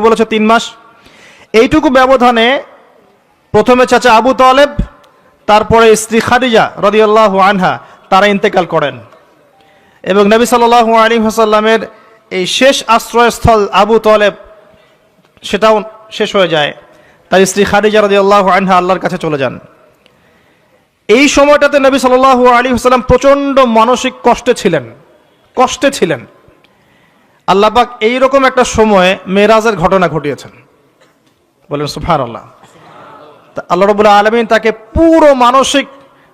বলেছে 3 মাস। এইটুকু ব্যবধানে প্রথমে চাচা আবু তালেব, তারপরে স্ত্রী খাদিজা রাদিয়াল্লাহু আনহা তারা ইন্তেকাল করেন এবং নবী সাল্লাল্লাহু আলাইহি ওয়াসাল্লামের এই শেষ আশ্রয়স্থল আবু তালেব সেটাও শেষ হয়ে যায়। তার স্ত্রী খাদিজা রাদিয়াল্লাহু আনহা আল্লাহর কাছে চলে যান। এই সময়টাতে নবী সাল্লাল্লাহু আলাইহি ওয়াসাল্লাম প্রচণ্ড মানসিক কষ্টে ছিলেন। আল্লাহ পাক এইরকম একটা সময়ে মেরাজের ঘটনা ঘটিয়েছেন, বলেন সুবহানাল্লাহ। আল্লাহ রাব্বুল আলামিন তাকে পুরো মানসিক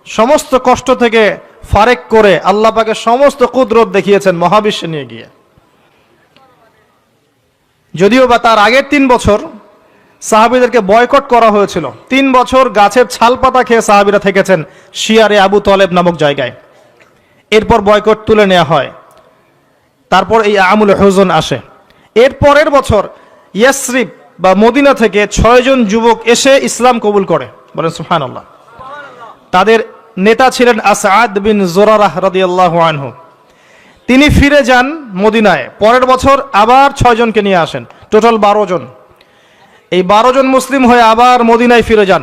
সমস্ত কষ্ট থেকে ফারেক করে আল্লাহ পাকের সমস্ত কুদরত দেখিয়েছেন মহাবিশ্বে নিয়ে গিয়ে। যদিও বা তার আগের 3 বছর সাহাবীদেরকে বয়কট করা হয়েছিল। 3 বছর গাছের ছাল পাতা খেয়ে সাহাবীরা থেকেছেন শিয়ারে আবু তালেব নামক জায়গায়। এরপর বয়কট তুলে নেওয়া হয়, তারপর এই আমুল হুজন আসে। এর পরের বছর ইয়াসরিব বা মদিনা থেকে 6 জন যুবক এসে ইসলাম কবুল করে, বলেন সুবহানাল্লাহ। তাদের নেতা ছিলেন আসাদ বিন জোরারাহ রাদিয়াল্লাহু আনহু। তিনি ফিরে যান মদিনায়। পরের বছর আবার 6 জনকে নিয়ে আসেন, টোটাল 12 জন। এই 12 জন মুসলিম হয়ে আবার মদিনায় ফিরে যান।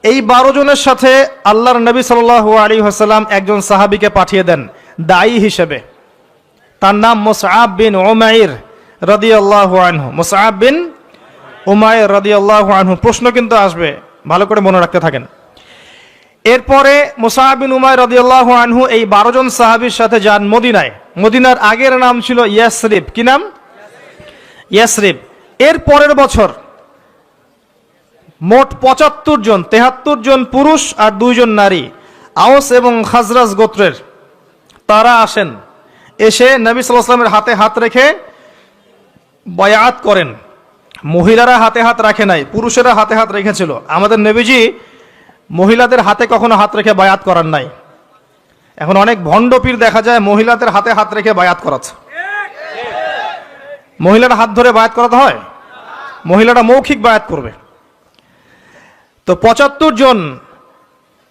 এই 12 জনের সাথে আল্লাহর নবী সাল্লাল্লাহু আলাইহি ওয়াসাল্লাম একজন সাহাবীকে পাঠিয়ে দেন দায়ী হিসেবে। তার নাম মুসআব বিন উমাইর রাদিয়াল্লাহু আনহু। মুসআব বিন উমাইর রাদিয়াল্লাহু আনহু। প্রশ্ন কিন্তু আসবে, ভালো করে মনে রাখতে থাকেন। এরপরে মুসআব বিন উমাইর রাদিয়াল্লাহু আনহু এই 12 জন সাহাবীর সাথে যান মদিনায়। মদিনার আগের নাম ছিল ইয়াসরিব। কি নাম? ইয়াসরিব। এর পরের বছর মোট 75 জন, 73 জন পুরুষ আর 2 জন নারী, আওস এবং খাজরাজ গোত্রের, তারা আসেন। এসে নবী সাল্লাল্লাহু আলাইহি ওয়াসাল্লামের হাতে হাত রেখে বায়াত করেন। মহিলারা হাতে হাত রাখে নাই, পুরুষেরা হাতে হাত রেখেছিল। আমাদের নবীজি মহিলাদের হাতে কখনো হাত রেখে বায়াত করার নাই। এখন অনেক ভণ্ড পীর দেখা যায় মহিলাদের হাতে হাত রেখে বায়াত করাচ্ছে। মহিলারা হাত ধরে বায়াত করাতে হয়? মহিলারা মৌখিক বায়াত করবে। তো 75 জন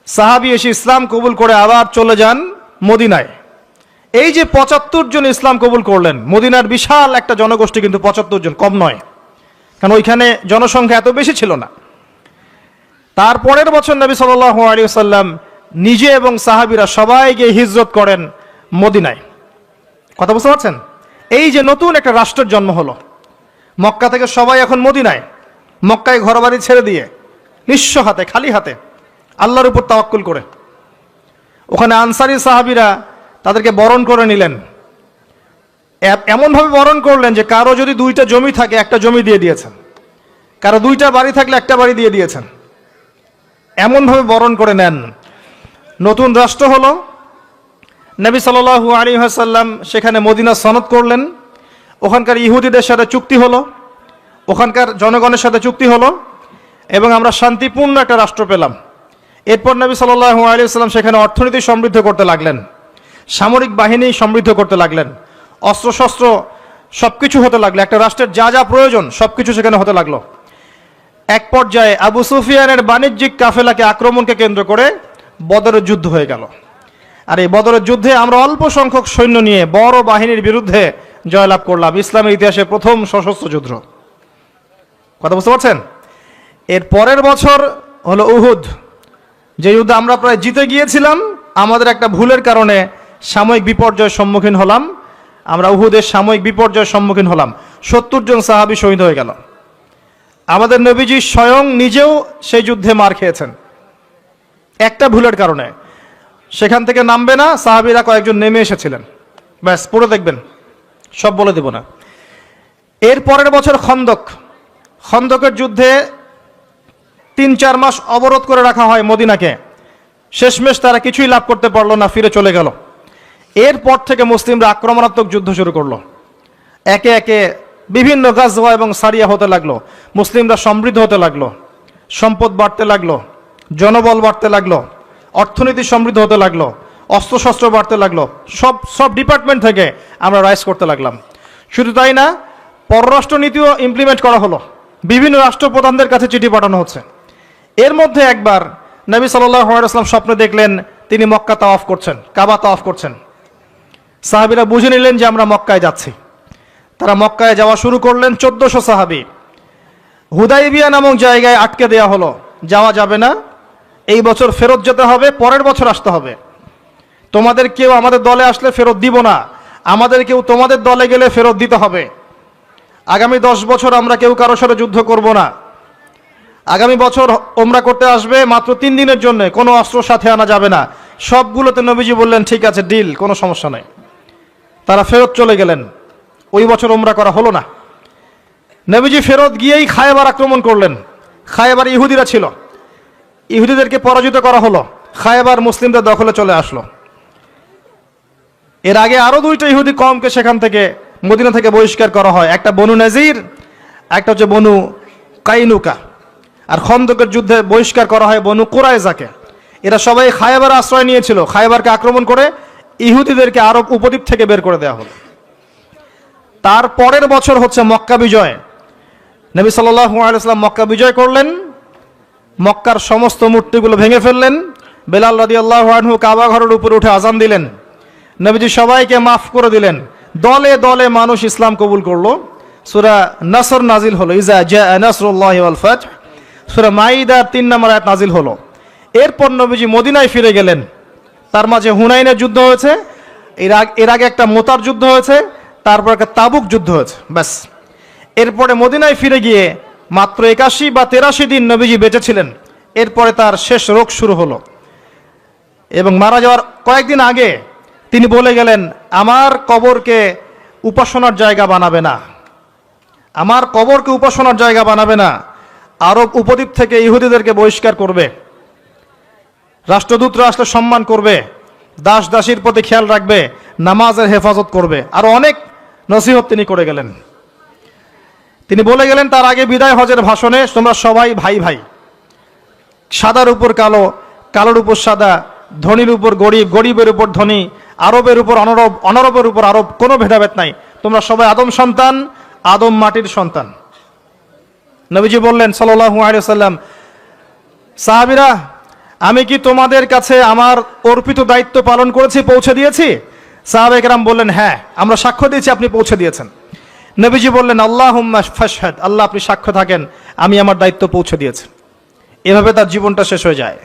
সাহাবী এসে ইসলাম কবুল করে আবার চলে যান মদিনায়। এই যে 75 জন ইসলাম কবুল করলেন, মদিনার বিশাল একটা জনগোষ্ঠী, কিন্তু 75 জন কম নয়, কারণ ওইখানে জনসংখ্যা এত বেশি ছিল না। তারপরের বছর নবী সাল্লাল্লাহু আলাইহি ওয়াসাল্লাম নিজে এবং সাহাবীরা সবাই গিয়ে হিজরত করেন মদিনায়। কথা বুঝতে পারছেন? এই যে নতুন একটা রাষ্ট্রের জন্ম হলো, মক্কা থেকে সবাই এখন মদিনায়। মক্কায় ঘরবাড়ি ছেড়ে দিয়ে নিঃস্ব হাতে, খালি হাতে, আল্লাহর উপর তাওয়াক্কুল করে। ওখানে আনসারী সাহাবীরা তাদেরকে বরণ করে নিলেন। এমনভাবে বরণ করলেন যে কারো যদি 2টা জমি থাকে, একটা জমি দিয়ে দিয়েছেন, কারো 2টা বাড়ি থাকলে একটা বাড়ি দিয়ে দিয়েছেন। এমনভাবে বরণ করে নেন। নতুন রাষ্ট্র হলো। নবী সাল্লাল্লাহু আলাইহি ওয়াসাল্লাম সেখানে মদিনা সনদ করলেন। ওখানকার ইহুদিদের সাথে চুক্তি হলো, ওখানকার জনগণের সাথে চুক্তি হলো এবং আমরা শান্তিপূর্ণ একটা রাষ্ট্র পেলাম। এরপর নবী সাল্লাল্লাহু আলাইহি ওয়াসাল্লাম সেখানে অর্থনীতি সমৃদ্ধ করতে লাগলেন, সামরিক বাহিনী সমৃদ্ধ করতে লাগলেন, অস্ত্রশস্ত্র সবকিছু হতে লাগলো। একটা রাষ্ট্রের যা যা প্রয়োজন সবকিছু সেখানে হতে লাগলো। এক পর্যায়ে আবু সুফিয়ানের বাণিজ্যিক কাফেলাকে আক্রমণকে কেন্দ্র করে বদরের যুদ্ধ হয়ে গেল। আর এই বদরের যুদ্ধে আমরা অল্প সংখ্যক সৈন্য নিয়ে বড় বাহিনীর বিরুদ্ধে জয়লাভ করলাম। ইসলামের ইতিহাসে প্রথম সশস্ত্র যুদ্ধ। কথা বুঝতে পারছেন? এর পরের বছর হলো উহুদ, যে যুদ্ধে আমরা প্রায় জিতে গিয়েছিলাম। আমাদের একটা ভুলের কারণে সাময়িক বিপর্যয়ের সম্মুখীন হলাম। আমরা উহুদের সাময়িক বিপর্যয়ের সম্মুখীন হলাম। 70 জন সাহাবী শহীদ হয়ে গেল। আমাদের নবীজি স্বয়ং নিজেও সেই যুদ্ধে মার খেয়েছেন একটা ভুলের কারণে। সেখান থেকে নামবে না, সাহাবীরা কয়েকজন নেমে এসেছিলেন। ব্যাস, পড়ে দেখবেন, সব বলে দেব না। এর পরের বছর খন্দকের যুদ্ধে 3-4 মাস অবরোধ করে রাখা হয় মদিনাকে। শেষমেশ তারা কিছুই লাভ করতে পারলো না, ফিরে চলে গেল। এরপর থেকে মুসলিমরা আক্রমণাত্মক যুদ্ধ শুরু করলো। একে একে বিভিন্ন গাজওয়া এবং সারিয়া হতে লাগলো। মুসলিমরা সমৃদ্ধ হতে লাগলো, সম্পদ বাড়তে লাগলো, জনবল বাড়তে লাগলো, অর্থনীতি সমৃদ্ধ হতে লাগলো, অস্ত্রশস্ত্র বাড়তে লাগলো। সব ডিপার্টমেন্ট থেকে আমরা রাইজ করতে লাগলাম। শুধু তাই না, পররাষ্ট্র নীতিও ইমপ্লিমেন্ট করা হলো। বিভিন্ন রাষ্ট্রপ্রধানদের কাছে চিঠি পাঠানো হচ্ছে। এর মধ্যে একবার নবী সাল্লাল্লাহু আলাইহি ওয়াসাল্লাম স্বপ্নে দেখলেন তিনি মক্কা তাওয়াফ করছেন, কাবা তাওয়াফ করছেন। সাহাবীরা বুঝে নিলেন যে আমরা মক্কায় যাচ্ছি। তারা মক্কায় যাওয়া শুরু করলেন। 1400 সাহাবী। হুদাইবিয়া নামক জায়গায় আটকে দেয়া হলো, যাওয়া যাবে না, এই বছর ফেরত যেতে হবে, পরের বছর আসতে হবে। তোমাদের কেউ আমাদের দলে আসলে ফেরত দিব না, আমাদের কেউ তোমাদের দলে গেলে ফেরত দিতে হবে। আগামী 10 বছর আমরা কেউ কারোর সাথে যুদ্ধ করব না। আগামী বছর ওমরা করতে আসবে মাত্র 3 দিনের জন্য, কোনো অস্ত্র সাথে আনা যাবে না। সবগুলোতে নবীজি বললেন ঠিক আছে, ডিল, কোনো সমস্যা নেই। তারা ফেরত চলে গেলেন। ওই বছর ওমরা করা হলো না। নবীজি ফেরত গিয়েই খায়বার আক্রমণ করলেন। খায়বার ইহুদিরা ছিল, ইহুদিদেরকে পরাজিত করা হলো। খায়বার মুসলিমদের দখলে চলে আসলো। এর আগে আরো 2টা ইহুদি কমকে সেখান থেকে, মদিনা থেকে বহিষ্কার করা হয়। একটা বনু নাজির, একটা হচ্ছে বনু কাইনুকা। আর খন্দকের যুদ্ধে বহিষ্কার করা হয় বনু কুরাইজাকে। এরা সবাই খায়বারে আশ্রয় নিয়েছিল। খায়বারকে আক্রমণ করে ইহুদিদেরকে আরব উপদ্বীপ থেকে বের করে দেওয়া হলো। তার পরের বছর হচ্ছে মক্কা বিজয়। নবী সাল্লাল্লাহু আলাইহি ওয়াসাল্লাম মক্কা বিজয় করলেন। মক্কার সমস্ত মূর্তিগুলো ভেঙে ফেললেন। বেলাল রাদিয়াল্লাহু আনহু কাবা ঘরের উপরে উঠে আজান দিলেন। নবীজি সবাইকে মাফ করে দিলেন। দলে দলে মানুষ ইসলাম কবুল করলো। সূরা নাসর নাজিল হলো, ইজা জাআ নাসরুল্লাহি ওয়াল ফাতহ। সূরা মাইদার 3 নম্বর আয়াত নাজিল হলো। এরপর নবীজি মদিনায় ফিরে গেলেন। তার মাঝে হুনাইনের যুদ্ধ হয়েছে, এর আগে একটা মোতার যুদ্ধ হয়েছে, তারপর একটা তাবুক যুদ্ধ হয়েছে, ব্যাস। এরপরে মদিনায় ফিরে গিয়ে মাত্র 81 বা 83 দিন নবীজি বেঁচে ছিলেন। এরপরে তার শেষ রোগ শুরু হলো এবং মারা যাওয়ার কয়েকদিন আগে তিনি বলে গেলেন, আমার কবরকে উপাসনার জায়গা বানাবে না, আমার কবরকে উপাসনার জায়গা বানাবে না। আরব উপদ্বীপ থেকে ইহুদিদেরকে বহিষ্কার করবে, রাষ্ট্রদূতরা আসলে সম্মান করবে, দাস দাসীর প্রতি খেয়াল রাখবে, নামাজের হেফাজত করবে। আরো অনেক নসিহত তিনি করে গেলেন। তিনি বলে গেলেন তার আগে বিদায় হজের ভাষণে, তোমরা সবাই ভাই ভাই, সাদার উপর কালো, কালোর উপর সাদা, ধনীর উপর গরিব, গরিবের উপর ধনী, আরবের উপর অনরব, অনরবের উপর আরব, কোনো ভেদাভেদ নাই। তোমরা সবাই আদম সন্তান, আদম মাটির সন্তান। নবীজি বললেন সাল্লাল্লাহু আলাইহি ওয়াসাল্লাম, সাহাবীরা, আমি কি তোমাদের কাছে আমার অর্পিত দায়িত্ব পালন করেছি, পৌঁছে দিয়েছি? সাহাবায়ে কেরাম বললেন, হ্যাঁ, আমরা সাক্ষ্য দিয়েছি আপনি পৌঁছে দিয়েছেন। নবীজি বললেন, আল্লাহুম্মা ফাশহাদ, আল্লাহ আপনি সাক্ষ্য থাকেন আমি আমার দায়িত্ব পৌঁছে দিয়েছি। এভাবে তার জীবনটা শেষ হয়ে যায়।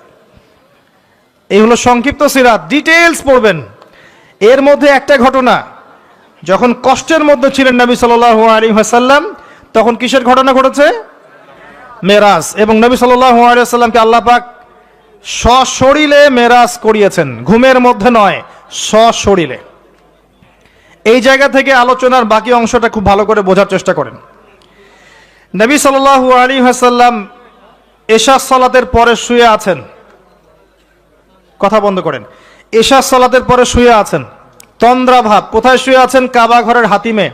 এই হলো সংক্ষিপ্ত সিরাত, ডিটেইলস পড়বেন। এর মধ্যে একটা ঘটনা, যখন কষ্টের মধ্যে ছিলেন নবী সাল্লাল্লাহু আলাইহি ওয়াসাল্লাম, তখন কিসের ঘটনা ঘটেছে? মেরাজ। এবং নবী সাল্লাল্লাহু আলাইহি ওয়াসাল্লামকে আল্লাহ পাক সশরীরে মেরাজ করিয়েছেন, ঘুমের মধ্যে নয়, সশরীরে। এই জায়গা থেকে আলোচনার বাকি অংশটা খুব ভালো করে বোঝার চেষ্টা করেন। নবী সাল্লাল্লাহু আলাইহি ওয়াসাল্লাম এশা সালাতের পরে শুয়ে আছেন, কথা বন্ধ করেন। এশা সালাতের পরে শুয়ে আছেন, তন্দ্রা ভাব। কোথায় শুয়ে আছেন? কাবা ঘরের হাতিমে।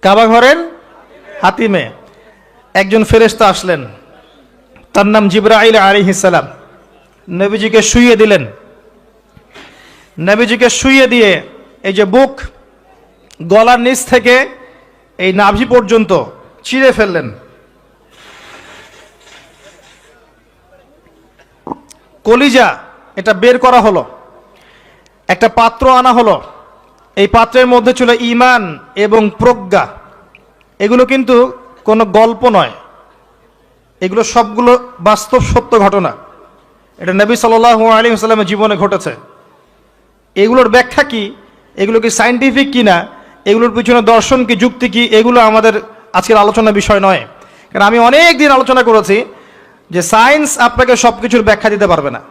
কাবা ঘরের হাতিমে একজন ফেরেশতা আসলেন, তার নাম জিবরাইল আলাইহিস সালাম। নবীজিকে শুইয়ে দিলেন। নবীজিকে শুইয়ে দিয়ে এই যে বুক, গলার নিচ থেকে এই নাভি পর্যন্ত চিরে ফেললেন। কলিজা এটা বের করা হলো, একটা পাত্র আনা হলো। এই পাত্রের মধ্যে ছিল ঈমান এবং প্রজ্ঞা। এগুলো কিন্তু কোনো গল্প নয়, এগুলো সবগুলো বাস্তব সত্য ঘটনা। এটা নবী সাল্লাল্লাহু আলাইহি ওয়াসাল্লামের জীবনে ঘটেছে। এগুলোর ব্যাখ্যা কি, এগুলো কি সায়েন্টিফিক কি না, এগুলোর পিছনে দর্শন কি, যুক্তি কি, এগুলো আমাদের আজকের আলোচনার বিষয় নয়। কারণ আমি অনেক দিন আলোচনা করেছি যে সায়েন্স আপনাকে সব কিছুর ব্যাখ্যা দিতে পারবে না।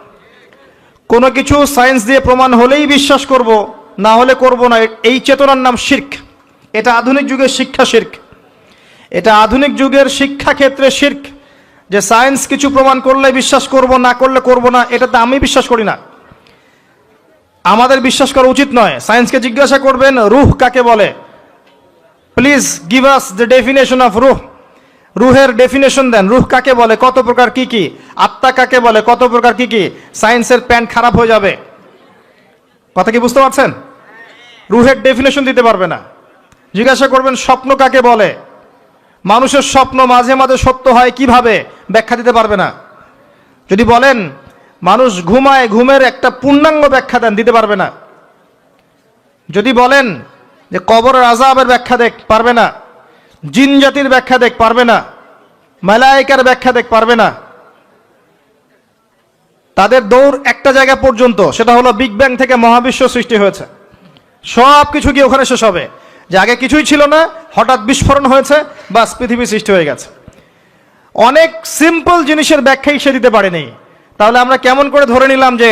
কোনো কিছু সায়েন্স দিয়ে প্রমাণ হলেই বিশ্বাস করব, না হলে করব না, এই চেতনার নাম শিরক। এটা আধুনিক যুগের শিক্ষা শিরক। এটা আধুনিক যুগের শিক্ষা ক্ষেত্রে শিরক, যে সায়েন্স কিছু প্রমাণ করলে বিশ্বাস করব, না করলে করব না। এটাতে আমি বিশ্বাস করি না, আমাদের বিশ্বাস করা উচিত নয়। সায়েন্সকে জিজ্ঞাসা করবেন রূহ কাকে বলে, please give us the definition of রূহ। রূহের ডেফিনেশন দেন, রূহ কাকে বলে, কত প্রকার কি কি, আত্মা কাকে বলে, কত প্রকার কি কি। সায়েন্সের প্যান্ট খারাপ হয়ে যাবে। কথা কি বুঝতে পারছেন? রূহের ডেফিনেশন দিতে পারবে না। জিজ্ঞাসা করবেন স্বপ্ন কাকে বলে, মানুষের স্বপ্ন মাঝে মাঝে সত্য হয় কিভাবে, ব্যাখ্যা দিতে পারবে না। যদি বলেন মানুষ ঘুমায়, ঘুমের একটা পূর্ণাঙ্গ ব্যাখ্যা দেন, দিতে পারবে না। যদি বলেন যে কবরের আযাবের ব্যাখ্যা দেখ পারবে না, জিন জাতির ব্যাখ্যা দেখ পারবে না, মালায়েকার ব্যাখ্যা দেখ পারবে না। তাদের দৌড় একটা জায়গা পর্যন্ত, সেটা হলো বিগ ব্যাং থেকে মহাবিশ্ব সৃষ্টি হয়েছে। সব কিছু গিয়ে ওখানে শেষ হবে, যে আগে কিছুই ছিল না, হঠাৎ বিস্ফোরণ হয়েছে, বাস পৃথিবী সৃষ্টি হয়ে গেছে। অনেক সিম্পল জিনিসের ব্যাখ্যাই সে দিতে পারেনি। তাহলে আমরা কেমন করে ধরে নিলাম যে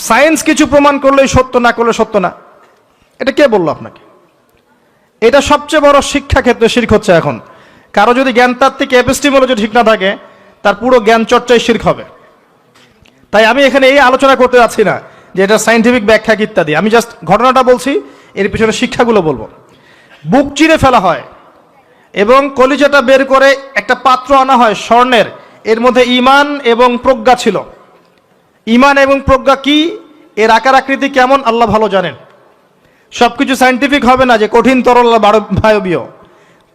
সায়েন্স কিছু প্রমাণ করলেই সত্য, না করলে সত্য না? এটা কে বললো আপনাকে? এটা সবচেয়ে বড় শিক্ষা ক্ষেত্রে শিরক হচ্ছে এখন। কারো যদি জ্ঞানতাত্ত্বিক এপিস্টিমোলজি ঠিক না থাকে, তার পুরো জ্ঞান চর্চায় শিরক হবে। তাই আমি এখানে এই আলোচনা করতে যাচ্ছি না যে এটা সায়েন্টিফিক ব্যাখ্যা ইত্যাদি, আমি জাস্ট ঘটনাটা বলছি, এর পিছনে শিক্ষাগুলো বলবো। বুক চিরে ফেলা হয় এবং কলিজাটা বের করে একটা পাত্র আনা হয় স্বর্ণের, এর মধ্যে ঈমান এবং প্রজ্ঞা ছিল। ঈমান এবং প্রজ্ঞা কি, এর আকার আকৃতি কেমন, আল্লাহ ভালো জানেন। সবকিছু সায়েন্টিফিক হবে না যে কঠিন তরল বায়বীয়।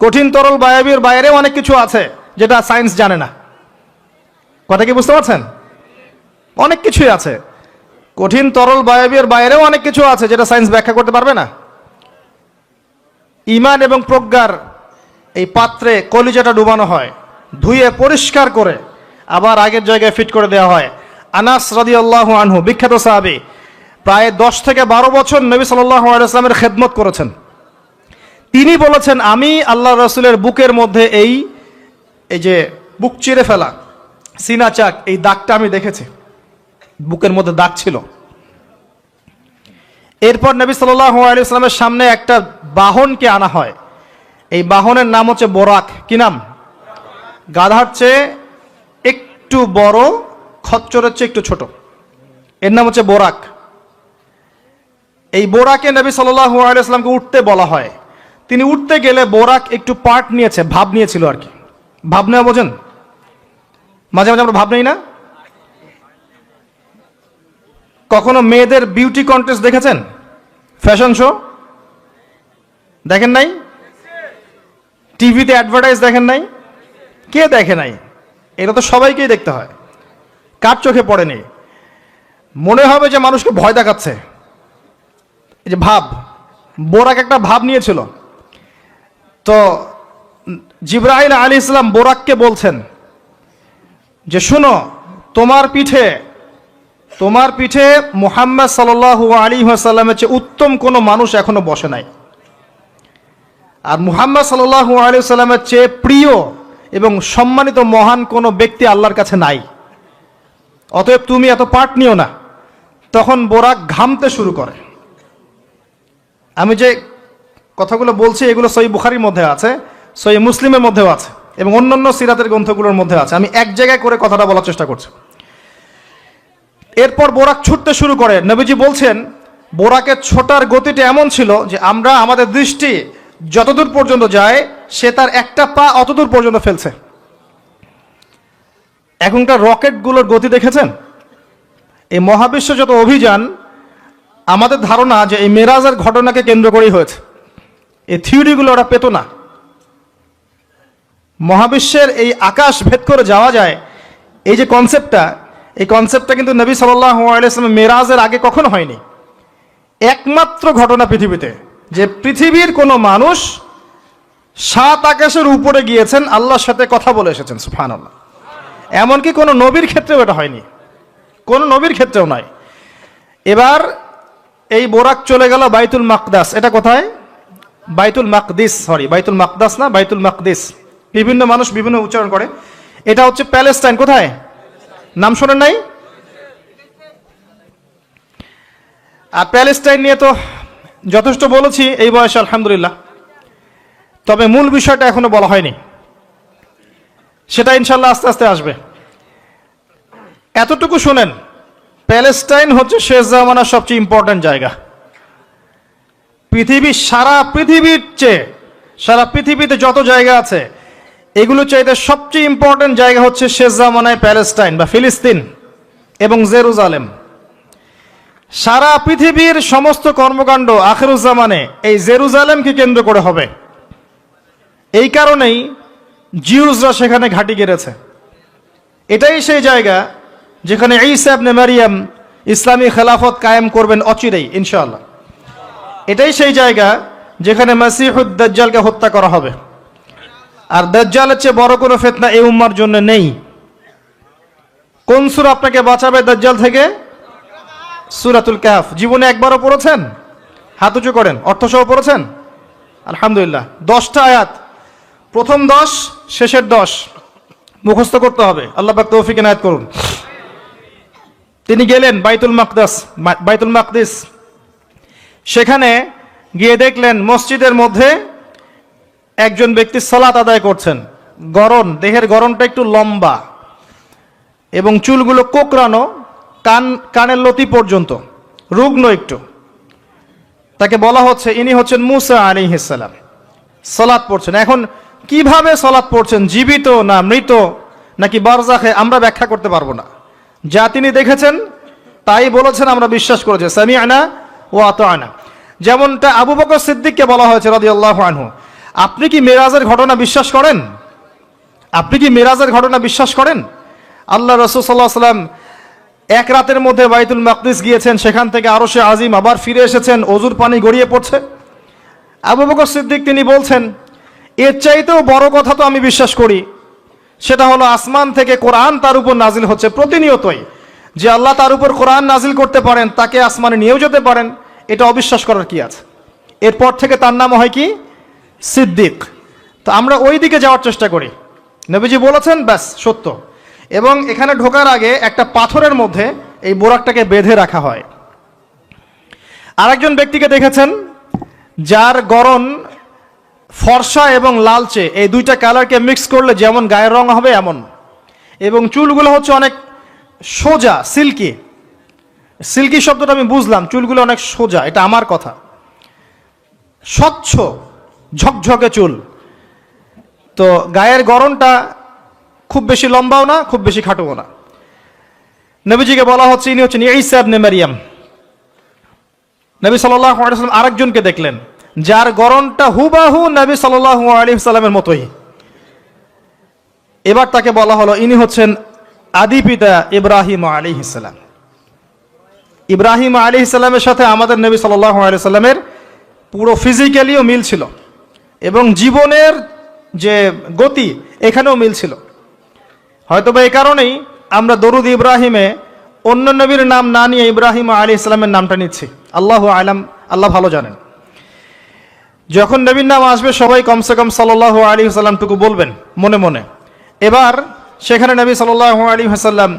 কঠিন তরল বায়বীয়র বাইরেও অনেক কিছু আছে যেটা সায়েন্স জানে না। কথা কি বুঝতে পারছেন? অনেক কিছুই আছে, কঠিন তরল বায়বীয়র বাইরেও অনেক কিছু আছে যেটা সায়েন্স ব্যাখ্যা করতে পারবে না। ঈমান এবং প্রজ্ঞার এই পাত্রে কলিজাটা ডুবানো হয়, ধুয়ে পরিষ্কার করে আবার আগের জায়গায় ফিট করে দেওয়া হয়। আনাস রাদিয়াল্লাহু আনহু, বিখ্যাত সাহাবী, প্রায় 10 থেকে 12 বছর নবী সাল্লাল্লাহু আলাইহি ওয়াসাল্লামের খেদমত করেছেন। তিনি বলেছেন, আমি আল্লাহ রাসূলের বুকের মধ্যে এই যে বুক চিরে ফেলা, সিনা চাক, এই দাগটা আমি দেখেছি, বুকের মধ্যে দাগ ছিল। এরপর নবী সাল্লাল্লাহু আলাইহি ওয়াসাল্লামের সামনে একটা বাহনকে আনা হয়। এই বাহনের নাম হচ্ছে বোরাক। কি নাম? গাধার চেয়ে একটু বড়, খচ্চরের চেয়ে একটু ছোট, এর নাম হচ্ছে বোরাক। এই বোরাকে নবী সাল্লাল্লাহু আলাইহি ওয়াসাল্লামকে উঠতে বলা হয়। তিনি উঠতে গেলে বোরাক একটু পার্ট নিয়েছে, ভাব নিয়েছিল আর কি। ভাব নেওয়া বোঝেন? মাঝে মাঝে আমরা ভাব নেই না? কখনো মেয়েদের বিউটি কন্টেস্ট দেখেছেন? ফ্যাশন শো দেখেন নাই? টিভিতে অ্যাডভার্টাইজ দেখেন নাই? কে দেখে নাই? এটা তো সবাইকেই দেখতে হয়, কার চোখে পড়েনি? মনে হবে যে মানুষকে ভয় দেখাচ্ছে। এই যে ভাব, বোরাক একটা ভাব নিয়েছিল। তো জিবরাইল আলাইহিস সালাম বোরাককে বলছেন যে শুনো, তোমার পিঠে মুহাম্মদ সাল্লাল্লাহু আলাইহি ওয়াসাল্লামের চেয়ে উত্তম কোনো মানুষ এখনো বসে নাই, আর মুহাম্মদ সাল্লাল্লাহু আলাইহি ওয়াসাল্লামের চেয়ে প্রিয় এবং সম্মানিত মহান কোনো ব্যক্তি আল্লাহর কাছে নাই। অতএব তুমি এত পার্ট নিও না। তখন বোরাক ঘামতে শুরু করে। আমি যে কথাগুলো বলছি এগুলো সহিহ বুখারীর মধ্যে আছে, সহিহ মুসলিমের মধ্যেও আছে এবং অন্যান্য সিরাতের গ্রন্থগুলোর মধ্যে আছে। আমি এক জায়গায় করে কথাটা বলার চেষ্টা করছি। এরপর বোরাক ছুটতে শুরু করে। নবীজি বলছেন, বোরাকের ছোটার গতিটা এমন ছিল যে আমরা আমাদের দৃষ্টি যতদূর পর্যন্ত যায়, সে তার একটা পা অতদূর পর্যন্ত ফেলছে। এখনকার রকেটগুলোর গতি দেখেছেন? এই মহাবিশ্ব যত অভিযান, আমাদের ধারণা যে এই মেরাজের ঘটনাকে কেন্দ্র করেই হয়েছে। এই থিওরিগুলো ওরা পেত না। মহাবিশ্বের এই আকাশ ভেদ করে যাওয়া যায়, এই যে কনসেপ্টটা কিন্তু নবী সাল্লাল্লাহু আলাইহি ওয়াসাল্লাম মেরাজের আগে কখনো হয়নি। একমাত্র ঘটনা পৃথিবীতে যে পৃথিবীর কোনো মানুষ 7 আকাশের উপরে গিয়েছেন, আল্লাহর সাথে কথা বলে এসেছেন। সুবহানাল্লাহ। এমনকি কোনো নবীর ক্ষেত্রেও এটা হয়নি, কোনো নবীর ক্ষেত্রেও নয়। এবার এই বোরাক চলে গেল বাইতুল মাকদাস। এটা কোথায়? বাইতুল মাকদিস, বাইতুল মাকদাস না, বাইতুল মাকদিস। বিভিন্ন মানুষ বিভিন্ন উচ্চারণ করে। এটা হচ্ছে প্যালেস্টাইন। কোথায়? নাম শোনেন নাই? আর প্যালেস্টাইন নিয়ে তো যথেষ্ট বলেছি এই বয়সে, আলহামদুলিল্লাহ। তবে মূল বিষয়টা এখনো বলা হয়নি, সেটা ইনশাল্লাহ আস্তে আস্তে আসবে। এতটুকু শুনেন, প্যালেস্টাইন হচ্ছে শেষ জামানার সবচেয়ে ইম্পর্টেন্ট জায়গা। সারা পৃথিবীতে যত জায়গা আছে, এগুলো চাইতে সবচেয়ে ইম্পর্টেন্ট জায়গা হচ্ছে শেষ জামানায় প্যালেস্টাইন বা ফিলিস্তিন এবং জেরুজালেম। সারা পৃথিবীর সমস্ত কর্মকাণ্ড আখিরুজ্জামানে এই জেরুজালেমকে কেন্দ্র করে হবে। এই কারণেই জিউসরা সেখানে ঘাঁটি গেড়েছে। এটাই সেই জায়গা যেখানে ঈসা ইবনে মারিয়াম ইসলামী খেলাফত কায়েম করবেন অচিরেই ইনশাআল্লাহ। এটাই সেই জায়গা যেখানে মাসিহুদ দাজ্জালকে হত্যা করা হবে। আর দাজ্জালের চেয়ে বড় কোনো ফিতনা এই উম্মার জন্য নেই। কোন সূরা আপনাকে বাঁচাবে দাজ্জাল থেকে? সূরাতুল কাহফ। জীবনে একবারও পড়েছেন? হাত উঁচু করেন। অর্থসহ পড়েছেন? আলহামদুলিল্লাহ। 10টা আয়াত, প্রথম 10, শেষের 10 মুখস্থ করতে হবে। আল্লাহ পাক তৌফিক এনায়েত করুন। তিনি গেলেন বাইতুল মাকদিস। সেখানে গিয়ে দেখলেন মসজিদের মধ্যে একজন ব্যক্তি সালাত আদায় করছেন। দেহের গড়নটা একটু লম্বা এবং চুলগুলো কোকড়ানো, কানের লতি পর্যন্ত, রুগ্ন একটু। তাকে বলা হচ্ছে ইনি হচ্ছেন মুসা আলাইহিস সালাম, সালাত পড়ছেন। এখন কিভাবে সালাত পড়ছেন, জীবিত না মৃত নাকি বারজাখে, আমরা ব্যাখ্যা করতে পারবো না। যা তিনি দেখেছেন তাই বলেছেন, আমরা বিশ্বাস করেছি। সামিআনা ওয়া আতা'না। যেমনটা আবু বকর সিদ্দিককে বলা হয়েছে রাদিয়াল্লাহু আনহু, আপনি কি মেরাজের ঘটনা বিশ্বাস করেন? আপনি কি মেরাজের ঘটনা বিশ্বাস করেন? আল্লাহ রাসূল সাল্লাল্লাহু আলাইহি ওয়াসাল্লাম এক রাতের মধ্যে বাইতুল মাকদিস গিয়েছেন, সেখান থেকে আরশে আজিম, আবার ফিরে এসেছেন, অজুর পানি গড়িয়ে পড়ছে। আবু বকর সিদ্দিক তিনি বলছেন, এর চাইতেও বড় কথা তো আমি বিশ্বাস করি, সেটা হলো আসমান থেকে কোরআন তার উপর নাজিল হচ্ছে প্রতিনিয়তই। যে আল্লাহ তার উপর কোরআন নাজিল করতে পারেন, তাকে আসমানে নিয়েও যেতে পারেন, এটা অবিশ্বাস করার কি আছে? এরপর থেকে তার নাম হয় কি? সিদ্দিক। তো আমরা ওই দিকে যাওয়ার চেষ্টা করি। নবীজি বলেছেন, ব্যাস সত্য। এবং এখানে ঢোকার আগে একটা পাথরের মধ্যে এই বোরাকটাকে বেঁধে রাখা হয়। আরেকজন ব্যক্তিকে দেখেছেন যার গড়ন ফর্সা এবং লালচে, এই দুইটা কালারকে মিক্স করলে যেমন গায়ের রং হবে এমন, এবং চুলগুলো হচ্ছে অনেক সোজা, সিল্কি শব্দটা আমি বুঝলাম, চুলগুলো অনেক সোজা, এটা আমার কথা, স্বচ্ছ ঝকঝকে চুল। তো গায়ের গড়নটা খুব বেশি লম্বাও না, খুব বেশি খাটোও না। নবীজিকে বলা হচ্ছে ইনি হচ্ছেন ঈসা ইবনে মারইয়াম। নবী সাল্লাল্লাহু আলাইহি ওয়াসাল্লাম আরেকজনকে দেখলেন যার গড়নটা হুবাহু নবী সাল্লাল্লাহু আলাইহি ওয়াসাল্লামের মতোই। এবার তাকে বলা হলো ইনি হচ্ছেন আদি পিতা ইব্রাহিম আলাইহিস সালাম। ইব্রাহিম আলাইহিস সালামের সাথে আমাদের নবী সাল্লাল্লাহু আলাইহি ওয়াসাল্লামের পুরো ফিজিক্যালিও মিল ছিল এবং জীবনের যে গতি এখানেও মিল ছিল। হয়তোবা এই কারণেই আমরা দরুদ ইব্রাহিমে অন্য নবীর নাম না নিয়ে ইব্রাহিম আলাইহিস সালামের নামটা নিচ্ছি। আল্লাহু আলাম, আল্লাহ ভালো জানেন। যখন নবীর নাম আসবে সবাই কমসে কম সাল্লাল্লাহু আলাইহি ওয়াসাল্লামটুকু বলবেন মনে মনে। এবার সেখানে নবী সাল্লাল্লাহু আলাইহি ওয়াসাল্লাম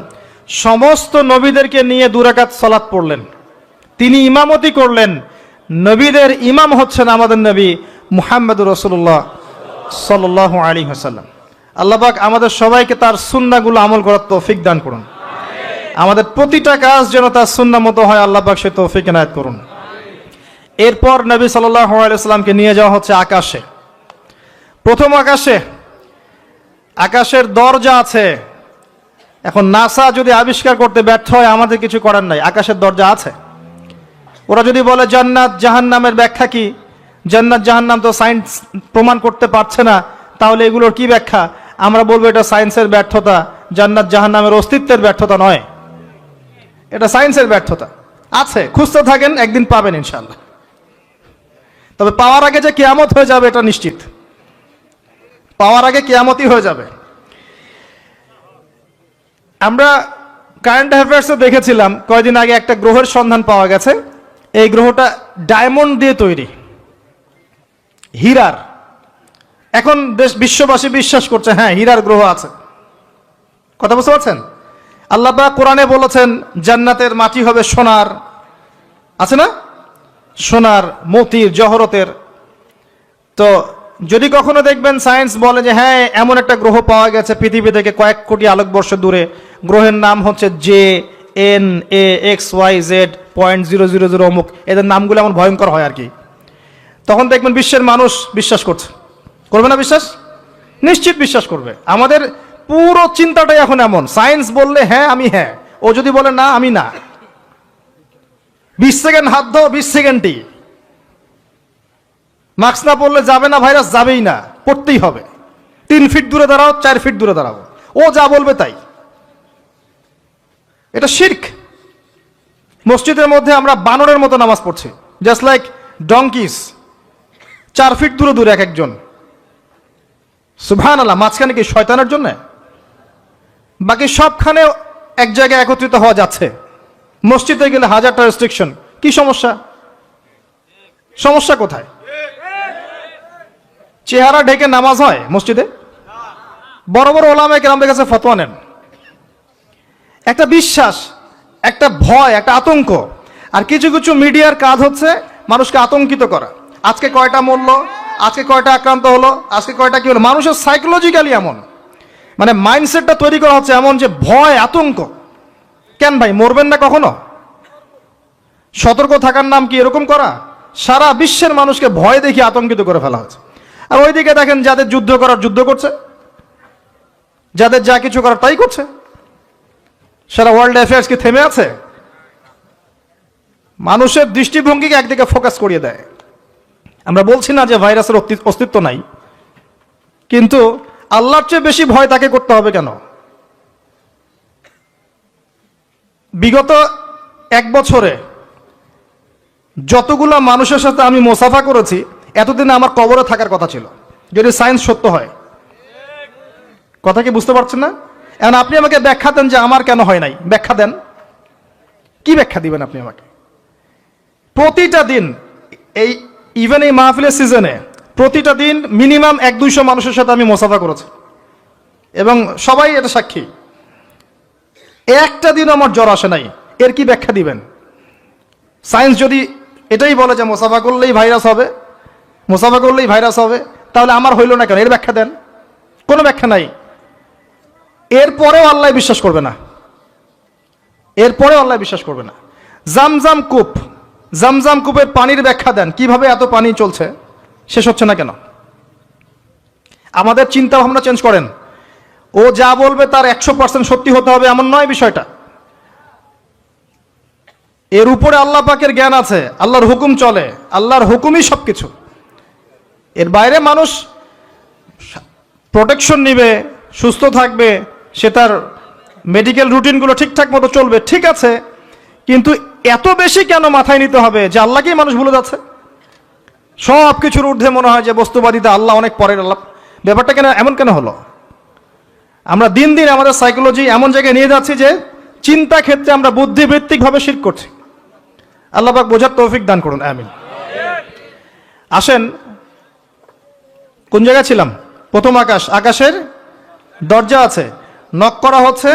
সমস্ত নবীদেরকে নিয়ে 2 রাকাত সালাত পড়লেন। তিনি ইমামতি করলেন। নবীদের ইমাম হচ্ছেন আমাদের নবী মুহাম্মদুর রাসূলুল্লাহ সাল্লাল্লাহু আলাইহি ওয়াসাল্লাম। আল্লাহ পাক আমাদের সবাইকে তার সুন্নাহগুলো আমল করার তৌফিক দান করুন। আমাদের প্রতিটা কাজ যেন তার সুন্নাহ মতো হয়, আল্লাহ পাক সে তৌফিক এনায়েত করুন। এরপর নবী সাল্লাল্লাহু আলাইহি ওয়াসাল্লামকে নিয়ে যাওয়া হচ্ছে আকাশে। প্রথম আকাশের দরজা আছে। এখন নাসা যদি আবিষ্কার করতে ব্যর্থ হয়, আমাদের কিছু করার নাই, আকাশের দরজা আছে। ওরা যদি বলে জান্নাত জাহান্নামের ব্যাখ্যা কি, জান্নাত জাহান্নাম তো সায়েন্স প্রমাণ করতে পারছে না, তাহলে এগুলোর কি ব্যাখ্যা? আমরা বলবো এটা সায়েন্সের ব্যর্থতা, জান্নাত জাহান্নামের অস্তিত্বের ব্যর্থতা নয়, এটা সায়েন্সের ব্যর্থতা। আছে, খুঁজতে থাকেন, একদিন পাবেন ইনশাআল্লাহ। তবে পাওয়ার আগে যে কিয়ামত হয়ে যাবে এটা নিশ্চিত, পাওয়ার আগে কিয়ামতই হয়ে যাবে। আমরা কারেন্ট অ্যাফেয়ার্সে দেখেছিলাম কয়েকদিন আগে একটা গ্রহের সন্ধান পাওয়া গেছে। এই গ্রহটা ডায়মন্ড দিয়ে তৈরি, হীরার। এখন বিশ্ববাসী বিশ্বাস করছে হ্যাঁ হীরার গ্রহ আছে। কথা বুঝতে পারছেন? আল্লাহ পাক কোরআনে বলেছেন জান্নাতের মাটি হবে সোনার, আছে না, সোনার, মতির, জহরতের। তো যদি কখনো দেখবেন সায়েন্স বলে যে হ্যাঁ এমন একটা গ্রহ পাওয়া গেছে পৃথিবী থেকে কয়েক কোটি আলোকবর্ষ দূরে, গ্রহের নাম হচ্ছে JNAXYZ.000 অমুক, এদের নামগুলো এমন ভয়ঙ্কর হয় আর কি, তখন দেখবেন বিশ্বের মানুষ বিশ্বাস করছে। করবে না বিশ্বাস? নিশ্চিত বিশ্বাস করবে। আমাদের পুরো চিন্তাটাই এখন এমন, সায়েন্স বললে হ্যাঁ আমি হ্যাঁ, ও যদি বলে না আমি না। 20 সেকেন্ড হাত দাও, 20 সেকেন্ডই। মাস্ক না পরলে যাবে না, ভাইরাস যাবেই না, পড়তেই হবে। 3 ফিট দূরে দাঁড়াও, 4 ফিট দূরে দাঁড়াও, ও যা বলবে তাই। এটা শিরক। মসজিদের মধ্যে আমরা বানরের মতো নামাজ পড়ছি, জাস্ট লাইক ডঙ্কিস। 4 ফিট দূরে দূরে এক একজন। সুবহানাল্লাহ। মাঝখানে কি শয়তানের জন্য? বাকি সবখানে এক জায়গায় একত্রিত হওয়া যাচ্ছে। মসজিদে গেলে 1000টা রেস্ট্রিকশন। কি সমস্যা? সমস্যা কোথায়? চেহারা ঢেকে নামাজ হয় মসজিদে? বড় বড় ওলামায়ে কেরামদের কাছে ফতোয়া নেন। একটা বিশ্বাস, একটা ভয়, একটা আতঙ্ক। আর কিছু কিছু মিডিয়ার কাজ হচ্ছে মানুষকে আতঙ্কিত করা। আজকে কয়টা মরল, আজকে কয়টা আক্রান্ত হলো, আজকে কয়টা কি হলো। মানুষের সাইকোলজিক্যালি এমন, মানে মাইন্ডসেটটা তৈরি করা হচ্ছে এমন যে ভয়, আতঙ্ক। কেন ভাই, মরবেন না কখনো? সতর্ক থাকার নাম কি এরকম করা? সারা বিশ্বের মানুষকে ভয় দেখিয়ে আতঙ্কিত করে ফেলা হচ্ছে। আর ওইদিকে দেখেন যাদের যুদ্ধ করার যুদ্ধ করছে, যাদের যা কিছু করার তাই করছে। সারা ওয়ার্ল্ড অ্যাফেয়ার্স কি থেমে আছে? মানুষের দৃষ্টিভঙ্গিকে একদিকে ফোকাস করিয়ে দেয়। আমরা বলছি না যে ভাইরাসের অস্তিত্ব নাই, কিন্তু আল্লাহর চেয়ে বেশি ভয় তাকে করতে হবে কেন? বিগত 1 বছরে যতগুলো মানুষের সাথে আমি মোসাফা করেছি, এতদিনে আমার কবরে থাকার কথা ছিল, যদি সায়েন্স সত্য হয়। কথা কি বুঝতে পারছেন না? এখন আপনি আমাকে ব্যাখ্যা দেন যে আমার কেন হয় নাই। ব্যাখ্যা দেন, কি ব্যাখ্যা দিবেন আপনি আমাকে? প্রতিটা দিন এই ইভেন এই মাহফিলের সিজনে প্রতিটা দিন মিনিমাম 100-200 মানুষের সাথে আমি মোসাফা করেছি, এবং সবাই এটা সাক্ষী। একটা দিন আমার জ্বর আসে নাই। এর কি ব্যাখ্যা দিবেন? সায়েন্স যদি এটাই বলে যে মোসাফা করলেই ভাইরাস হবে, মোসাফা করলেই ভাইরাস হবে, তাহলে আমার হইল না কেন? এর ব্যাখ্যা দেন। কোনো ব্যাখ্যা নাই। এরপরেও আল্লাহ বিশ্বাস করবে না, এরপরেও আল্লাহ বিশ্বাস করবে না। জামজাম কূপ, জামজাম কূপের পানির ব্যাখ্যা দেন। কিভাবে এত পানি চলছে, শেষ হচ্ছে না কেন? আমাদের চিন্তা ভাবনা চেঞ্জ করেন। ও যা বলবে তার 100% সত্যি হতে হবে এমন নয় বিষয়টা। এর উপরে আল্লাহ পাকের জ্ঞান আছে, আল্লাহর হুকুম চলে, আল্লাহর হুকুমই সবকিছু। এর বাইরে মানুষ প্রোটেকশন নিবে, সুস্থ থাকবে, সে তার মেডিকেল রুটিনগুলো ঠিকঠাক মতো চলবে, ঠিক আছে, কিন্তু এত বেশি কেন মাথায় নিতে হবে যে আল্লাহকেই মানুষ ভুলে যাচ্ছে? সব কিছুর ঊর্ধ্বে মনে হয় যে বস্তুবাদিতা, আল্লাহ অনেক পরের। আল্লাহ ব্যাপারটা কেন এমন কেন হলো? আমরা দিন দিন আমাদের সাইকোলজি এমন জায়গায় নিয়ে যাচ্ছি যে চিন্তা ক্ষেত্রে আমরা বুদ্ধিবৃত্তিকভাবে শিরক করছি। আল্লাহ পাক বোঝার তৌফিক দান করুন, আমিন। আসেন, কোন জায়গায় ছিলাম? প্রথম আকাশ, আকাশের দরজা আছে, নক করা হচ্ছে।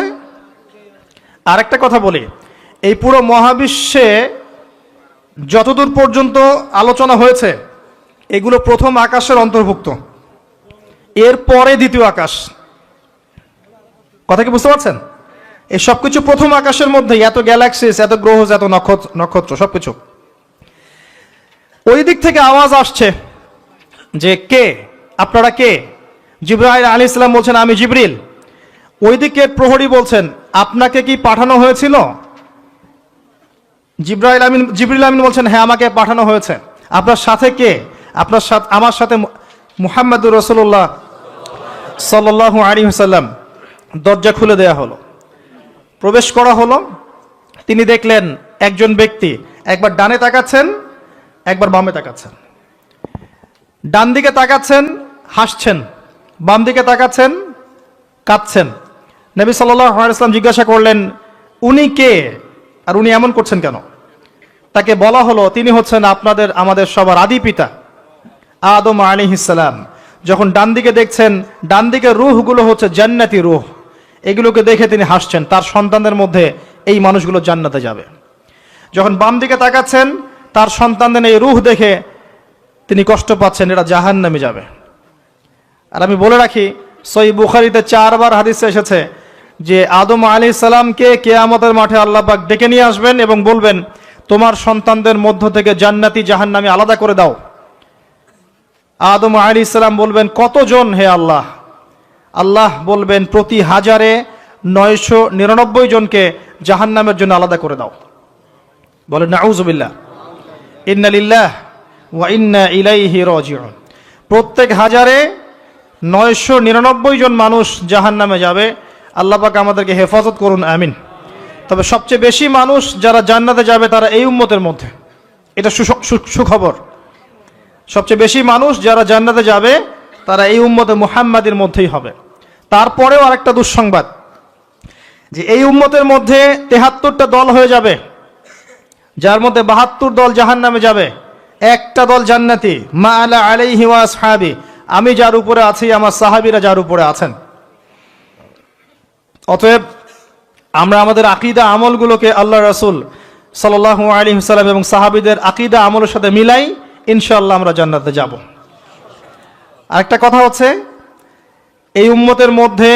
আরেকটা কথা বলি, এই পুরো মহাবিশ্বে যতদূর পর্যন্ত আলোচনা হয়েছে এগুলো প্রথম আকাশের অন্তর্ভুক্ত, এর পরে দ্বিতীয় আকাশ। কথা কি বুঝতে পারছেন? এই সবকিছু প্রথম আকাশের মধ্যে, এত গ্যালাক্সিস, এত গ্রহ, এত নক্ষত্র সবকিছু। ওই দিক থেকে আওয়াজ আসছে যে কে আপনারা, কে? জিবরাইল আলাইহিস সালাম বলছেন আমি জিবরিল। ওই দিকের প্রহরী বলছেন আপনাকে কি পাঠানো হয়েছিল? জিবরিল আমিন বলছেন হ্যাঁ, আমাকে পাঠানো হয়েছে। আপনার সাথে কে? আপনার সাথে, আমার সাথে মুহাম্মদুর রাসূলুল্লাহ সাল্লাল্লাহু আলাইহি ওয়াসাল্লাম। দরজা খুলে দেয়া হলো, প্রবেশ করা হলো। তিনি দেখলেন একজন ব্যক্তি একবার ডানে তাকাচ্ছেন, একবার বামে তাকাচ্ছেন। ডান দিকে তাকাচ্ছেন, হাসছেন, বাম দিকে তাকাচ্ছেন, কাঁদছেন। নবী সাল্লাল্লাহু আলাইহি ওয়াসাল্লাম জিজ্ঞাসা করলেন উনি কে, আর উনি এমন করছেন কেন? তাকে বলা হলো তিনি হচ্ছেন আমাদের সবার আদি পিতা আদম আলাইহিস সালাম। যখন ডান দিকে দেখছেন, ডান দিকের রূহগুলো হচ্ছে জান্নাতি রূহ, এগুলোকে দেখে তিনি হাসছেন, তার সন্তানদের মধ্যে এই মানুষগুলো জান্নাতে যাবে। যখন বাম দিকে তাকাচ্ছেন, তার সন্তানদের এই রূহ দেখে তিনি কষ্ট পাচ্ছেন, এরা জাহান্নামে যাবে। আর আমি বলে রাখি, সহিহ বুখারীতে 4 বার হাদিসে এসেছে যে আদম আলাইহিস সালামকে কিয়ামতের মাঠে আল্লাহ পাক ডেকে নিয়ে আসবেন এবং বলবেন তোমার সন্তানদের মধ্য থেকে জান্নাতি জাহান্নামী আলাদা করে দাও। আদম আলাইহিস সালাম বলবেন কতজন হে আল্লাহ? আল্লাহ বলবেন প্রতি 1000-এ 999 জনকে জাহান্নামের জন্য আলাদা করে দাও। বলেন নাউযুবিল্লাহ, ইন্না লিল্লাহ ওয়া ইন্না ইলাইহি রাজিউন। প্রত্যেক 1000-এ 999 জন মানুষ জাহান্নামে যাবে। আল্লাহ পাক আমাদেরকে হেফাজত করুন, আমিন। তবে সবচেয়ে বেশি মানুষ যারা জান্নাতে যাবে তারা এই উম্মতের মধ্যে, এটা সুখবর। সবচেয়ে বেশি মানুষ যারা জান্নাতে যাবে তারা এই উম্মতে মুহাম্মাদের মধ্যেই হবে। তারপরেও আরেকটা দুঃসংবাদ, যে এই উম্মতের মধ্যে 73টা দল হয়ে যাবে, যার মধ্যে 72 দল জাহান্নামে যাবে, একটা দল জান্নাতি। মা আলা আলাইহি ওয়া আসহাবি, আমি যার উপরে আছি, আমার সাহাবীরা যার উপরে আছেন। অতএব আমরা আমাদের আকীদা আমলগুলোকে আল্লাহ রাসূল সাল্লাল্লাহু আলাইহি ওয়াসাল্লাম এবং সাহাবীদের আকীদা আমলের সাথে মিলাই, ইনশাআল্লাহ আমরা জান্নাতে যাব। আরেকটা কথা হচ্ছে, এই উম্মতের মধ্যে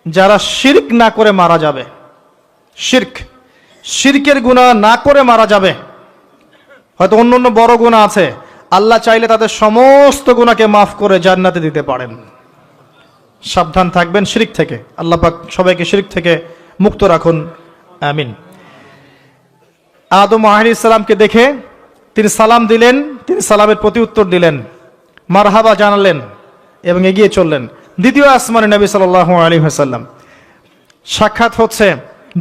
যারা শিরক না করে মারা যাবে, শিরকের গুনাহ না করে মারা যাবে, হয়তো অন্য অন্য বড় গুনাহ আছে, আল্লাহ চাইলে তাদের সমস্ত গুনাহকে মাফ করে জান্নাতে দিতে পারেন। সাবধান থাকবেন শিরক থেকে। আল্লাহ পাক সবাইকে শিরক থেকে মুক্ত রাখুন, আমিন। আদম আলাইহিস সালামকে দেখে তিনি সালাম দিলেন, তিনি সালামের প্রতি উত্তর দিলেন, মারহাবা জানালেন এবং এগিয়ে চললেন। দ্বিতীয় আসমানে নবী সাল্লাল্লাহু আলাইহি ওয়াসাল্লাম সাক্ষাৎ হচ্ছে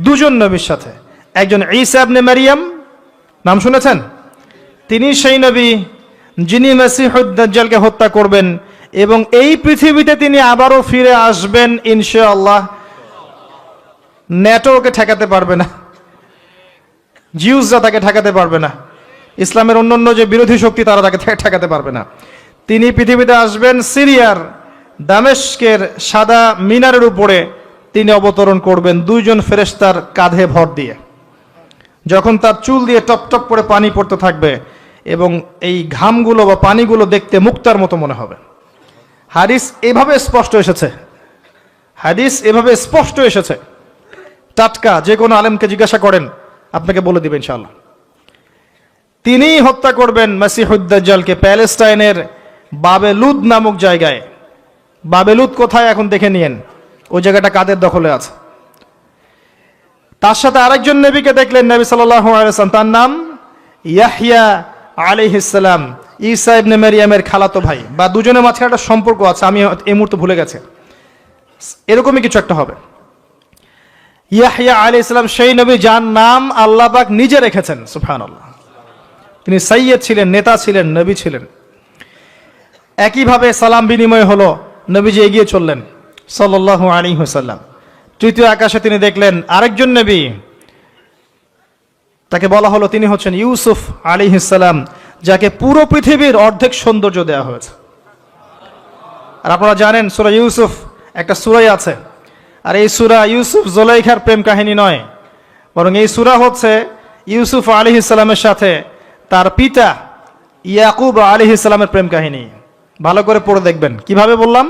দুজন নবীর সাথে। একজন ঈসা ইবনে মারিয়াম, নাম শুনেছেন? তিনি সেই নবী যিনি মসিহুদ দাজ্জালকে হত্যা করবেন এবং এই পৃথিবীতে তিনি আবারও ফিরে আসবেন ইনশাআল্লাহ। ন্যাটো ওকে ঠেকাতে পারবে না, জিউসরা তাকে ঠেকাতে পারবে না, ইসলামের অন্যান্য যে বিরোধী শক্তি তারা তাকে ঠেকাতে পারবে না। তিনি পৃথিবীতে আসবেন, সিরিয়ার দামেস্কের সাদা মিনারের উপরে তিনি অবতরণ করবেন দুইজন ফেরেশতার কাঁধে ভর দিয়ে। যখন তার চুল দিয়ে টপ টপ করে পানি পড়তে থাকবে এবং এই ঘামগুলো বা পানিগুলো দেখতে মুক্তার মতো মনে হবে। হাদিস এভাবে স্পষ্ট এসেছে, হাদিস এভাবে স্পষ্ট এসেছে, টাটকা। যে কোনো আলেমকে জিজ্ঞাসা করেন, আপনাকে বলে দিবেন ইনশাআল্লাহ। তিনি হত্যা করবেন মসিহুদ দাজ্জালকে প্যালেস্টাইনের বাবেলুদ নামক জায়গায়। বাবেলুদ কোথায় এখন দেখে নিয়েন, ওই জায়গাটা কাদের দখলে আছে। তার সাথে আরেকজন নবীকে দেখলেন, নবী সাল্লাল্লাহু আলাইহি ওয়াসাল্লাম, তার নাম ইয়াহইয়া আলাইহিস সালাম, ঈসা ইবনে মারিয়ামের খালাতো ভাই, বা দুজনের মাঝখানে একটা সম্পর্ক আছে, আমি এই মুহূর্তে ভুলে গেছি, এরকমই কিছু একটা হবে। ইয়াহইয়া আলাইহিস সালাম সেই নবী যার নাম আল্লাহ পাক নিজে রেখেছেন, সুবহানাল্লাহ। তিনি সাইয়্যেদ ছিলেন, নেতা ছিলেন, নবী ছিলেন। একইভাবে সালাম বিনিময় হলো, নবীজি এগিয়ে চললেন সাল্লাল্লাহু আলাইহি ওয়াসাল্লাম। তৃতীয় আকাশে তিনি দেখলেন আরেকজন নবী, তাকে বলা হলো তিনি হচ্ছেন ইউসুফ আলাইহিস সালাম, যাকে পুরো পৃথিবীর অর্ধেক সৌন্দর্য দেওয়া হয়েছে। আর আপনারা জানেন সূরা ইউসুফ একটা সূরাই আছে, আর এই সূরা ইউসুফ জুলাইখার প্রেম কাহিনী নয়, বরং এই সূরা হচ্ছে ইউসুফ আলাইহিস সালামের সাথে তার পিতা ইয়াকুব আলাইহিস সালামের প্রেম কাহিনী। ভালো করে পড়ে দেখবেন। কিভাবে বললাম?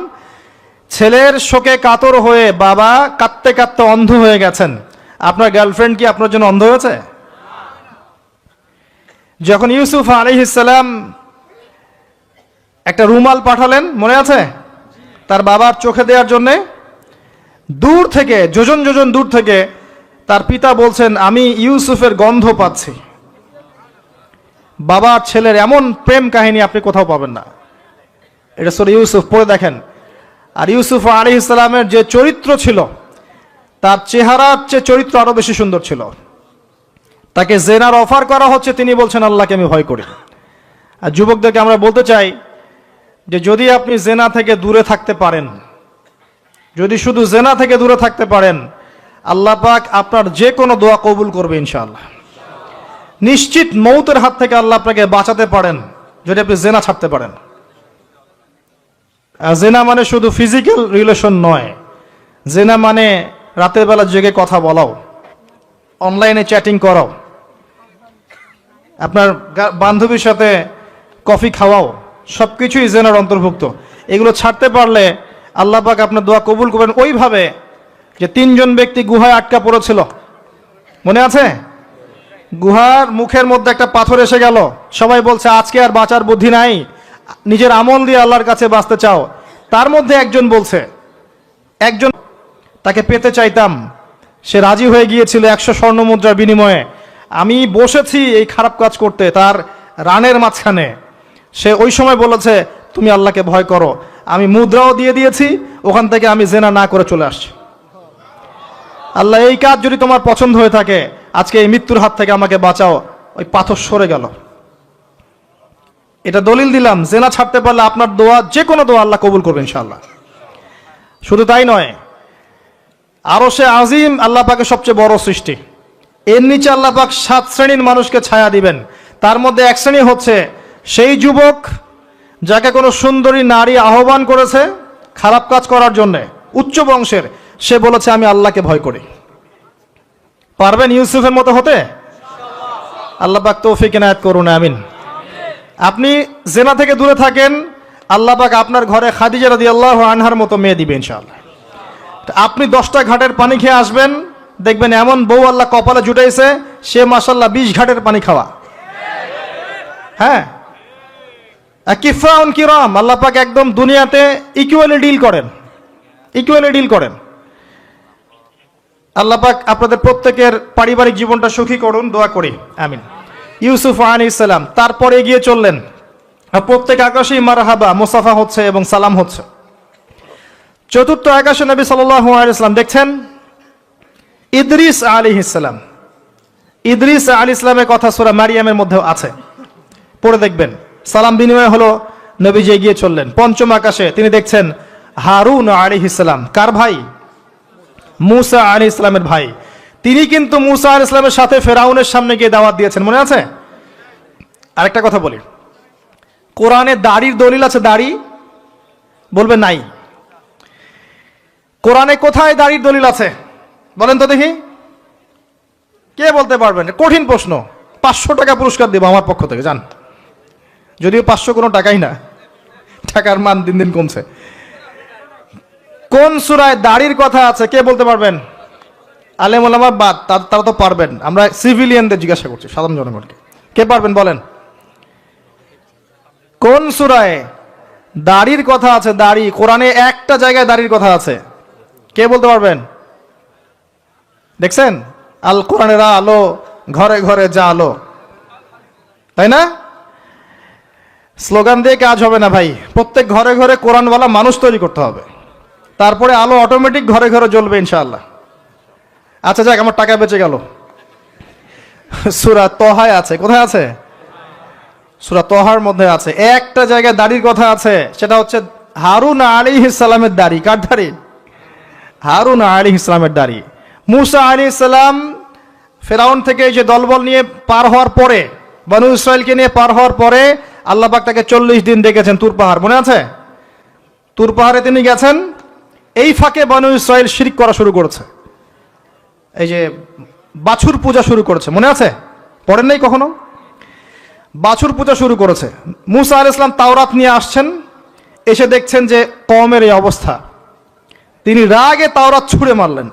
ছেলের শোকে কাতর হয়ে বাবা কাঁদতে কাঁদতে অন্ধ হয়ে গেছেন। আপনার গার্লফ্রেন্ড কি আপনার জন্য অন্ধ হয়েছে? যখন ইউসুফ আলাইহিস সালাম একটা রুমাল পাঠালেন, মনে আছে, তার বাবার চোখে দেওয়ার জন্যে, দূর থেকে যোজন যোজন দূর থেকে তার পিতা বলছেন, আমি ইউসুফের গন্ধ পাচ্ছি। বাবা ছেলের এমন প্রেম কাহিনী আপনি কোথাও পাবেন না। এটা সূরা ইউসুফ, পড়ে দেখেন। আর ইউসুফ আলাইহিস সালামের যে চরিত্র ছিল, তার চেহারার চেয়ে চরিত্র আরো বেশি সুন্দর ছিল। তাকে জেনার অফার করা হচ্ছে, তিনি বলছেন আল্লাহকে আমি ভয় করি। আর যুবকদেরকে আমরা বলতে চাই যে যদি আপনি জেনা থেকে দূরে থাকতে পারেন, যদি শুধু জেনা থেকে দূরে থাকতে পারেন, আল্লাহ পাক আপনার যে কোনো দোয়া কবুল করবে ইনশাআল্লাহ। নিশ্চিত মৌতের হাত থেকে আল্লাহ আপনাকে বাঁচাতে পারেন যদি আপনি জেনা ছাড়তে পারেন। জেনা মানে শুধু ফিজিক্যাল রিলেশন নয়, জেনা মানে রাতের বেলা জেগে কথা বলাও, অনলাইনে চ্যাটিং করাও, আপনার বান্ধবীর সাথে কফি খাওয়াও, সবকিছুই জেনার অন্তর্ভুক্ত। এগুলো ছাড়তে পারলে আল্লাহ পাক আপনার দোয়া কবুল করবেন। ওইভাবে যে 3 জন ব্যক্তি গুহায় আটকা পড়েছিল, মনে আছে? গুহার মুখের মধ্যে একটা পাথর এসে গেল, সবাই বলছে আজকে আর বাঁচার বুদ্ধি নাই, নিজের আমল দিয়ে আল্লাহর কাছে বাঁচতে চাও। তার মধ্যে একজন বলছে, একজন তাকে পেতে চাইতাম, সে রাজি হয়ে গিয়েছিল 100 স্বর্ণ মুদ্রার বিনিময়ে। আমি বসেছি এই খারাপ কাজ করতে তার রানের মাঝখানে, সে ওই সময় বলেছে তুমি আল্লাহকে ভয় করো, আমি মুদ্রাও দিয়ে দিয়েছি, ওখান থেকে আমি জেনা না করে চলে আসছি। আল্লাহ এই কাজ যদি তোমার পছন্দ হয়ে থাকে, আজকে এই মৃত্যুর হাত থেকে আমাকে বাঁচাও। ওই পাথর সরে গেল। এটা দলিল দিলাম, জেনা ছাড়তে পারলে আপনার দোয়া, যে কোনো দোয়া আল্লাহ কবুল করবে ইনশাআল্লাহ। শুধু তাই নয়, আরশে আজিম আল্লাহ পাকের সবচেয়ে বড় সৃষ্টি, এর নিচে আল্লাহ পাক 7 শ্রেণীর মানুষকে ছায়া দিবেন। তার মধ্যে এক শ্রেণী হচ্ছে সেই যুবক যাকে কোনো সুন্দরী নারী আহ্বান করেছে খারাপ কাজ করার জন্য, উচ্চ বংশের, সে বলেছে আমি আল্লাহকে ভয় করি। পারবেন ইউসুফের মতো হতে? আল্লাহ পাক তৌফিক এনায়েত করুন, আমিন। আপনি জেনা থেকে দূরে থাকেন, আল্লাহ পাক আপনার ঘরে খাদিজা রাদিয়াল্লাহু আনহার মতো মেয়ে দিবে ইনশাআল্লাহ। আপনি 10টা ঘাটের পানি খেয়ে আসবেন, দেখবেন এমন বউ আল্লাহ কপালে জুটাইছে, সে মাশাআল্লাহ 20 ঘাটের পানি খাওয়া। হ্যাঁ, কিফাউন কিরাম, আল্লাহ পাক একদম দুনিয়াতে ইকুয়ালি ডিল করেন, ইকুয়ালি ডিল করেন। আল্লাহ পাক আপনাদের প্রত্যেকের পারিবারিক জীবনটা সুখী করুন, দোয়া করি, আমিন। ইউসুফ আলাইহিস সালাম তারপরে এগিয়ে চললেন, প্রত্যেক আকাশেই মারহাবা মুসাফা হচ্ছে এবং সালাম হচ্ছে। চতুর্থ আকাশে নবী সাল্লাল্লাহু আলাইহি ওয়াসাল্লাম দেখছেন ইদ্রিস আলাইহিস সালাম। ইদ্রিস আলাইহিস সালামের কথা সূরা মারিয়ামের মধ্যেও আছে, পড়ে দেখবেন। সালাম বিনিময় হলো, নবীজি এগিয়ে চললেন। পঞ্চম আকাশে তিনি দেখছেন হারুন আলাইহিস সালাম। কার ভাই? মুসা আলাইহিস সালামের ভাই। তিনি কিন্তু মুসা আলাইহিস সালামের সাথে ফেরাউনের সামনে গিয়ে দাওয়াত দিয়েছেন, মনে আছে? আরেকটা কথা বলি, কোরআনে দাড়ির দলিল আছে? দাড়ি বলবে নাই। কোরআনে কোথায় দাড়ির দলিল আছে বলেন তো দেখি, কে বলতে পারবেন? কঠিন প্রশ্ন, 500 টাকা পুরস্কার দেব আমার পক্ষ থেকে, জান। যদিও 500 কোনো টাকাই না, টাকার মান দিন দিন কমছে। কোন সূরায় দাড়ির কথা আছে কে বলতে পারবেন? আলেম ওলামা বাদ, তারা তো পারবেন, আমরা সিভিলিয়ানদের জিজ্ঞাসা করছি, সাধারণ জনগণকে। কে পারবেন বলেন? কোন সূরায় দাড়ির কথা আছে? দাড়ি, কোরআনে একটা জায়গায় দাড়ির কথা আছে, কে বলতে পারবেন? দেখছেন, আল কোরআনের আলো ঘরে ঘরে যা আলো, তাই না? স্লোগান দিয়ে কাজ হবে না ভাই, প্রত্যেক ঘরে ঘরে কোরআনওয়ালা মানুষ তৈরি করতে হবে, তারপরে আলো অটোমেটিক ঘরে ঘরে জ্বলবে ইনশাআল্লাহ। আচ্ছা যাক, আমার টাকা বেঁচে গেল। সূরা তহায় আছে, কোথায় আছে? সূরা তহার মধ্যে আছে, একটা জায়গায় দাড়ির কথা আছে, সেটা হচ্ছে হারুন আলাইহিস সালামের দাড়ি। কার দাড়ি? হারুন আলাইহিস সালামের দাড়ি। মুসা আলাইহিস সালাম ফেরাউন থেকে যে দলবল নিয়ে পার হওয়ার পরে, বনু ইসরাইলকে নিয়ে পার হওয়ার পরে আল্লাহ পাক তাকে 40 দিন ডেকেছেন তুর পাহাড়, মনে আছে? তুর পাহাড়ে তিনি গেছেন, এই ফাঁকে বনু ইসরাইল শিরক করা শুরু করেছে, এই যে বাছুর পূজা শুরু করেছে, মনে আছে? পড়েন নাই কখনো? বাছুর পূজা শুরু করেছে। মুসা আলাইহিস সালাম তাওরাত নিয়ে আসছেন, এসে দেখছেন যে কওমের এই অবস্থা, তিনি রাগে তাওরাত ছুঁড়ে মারলেন।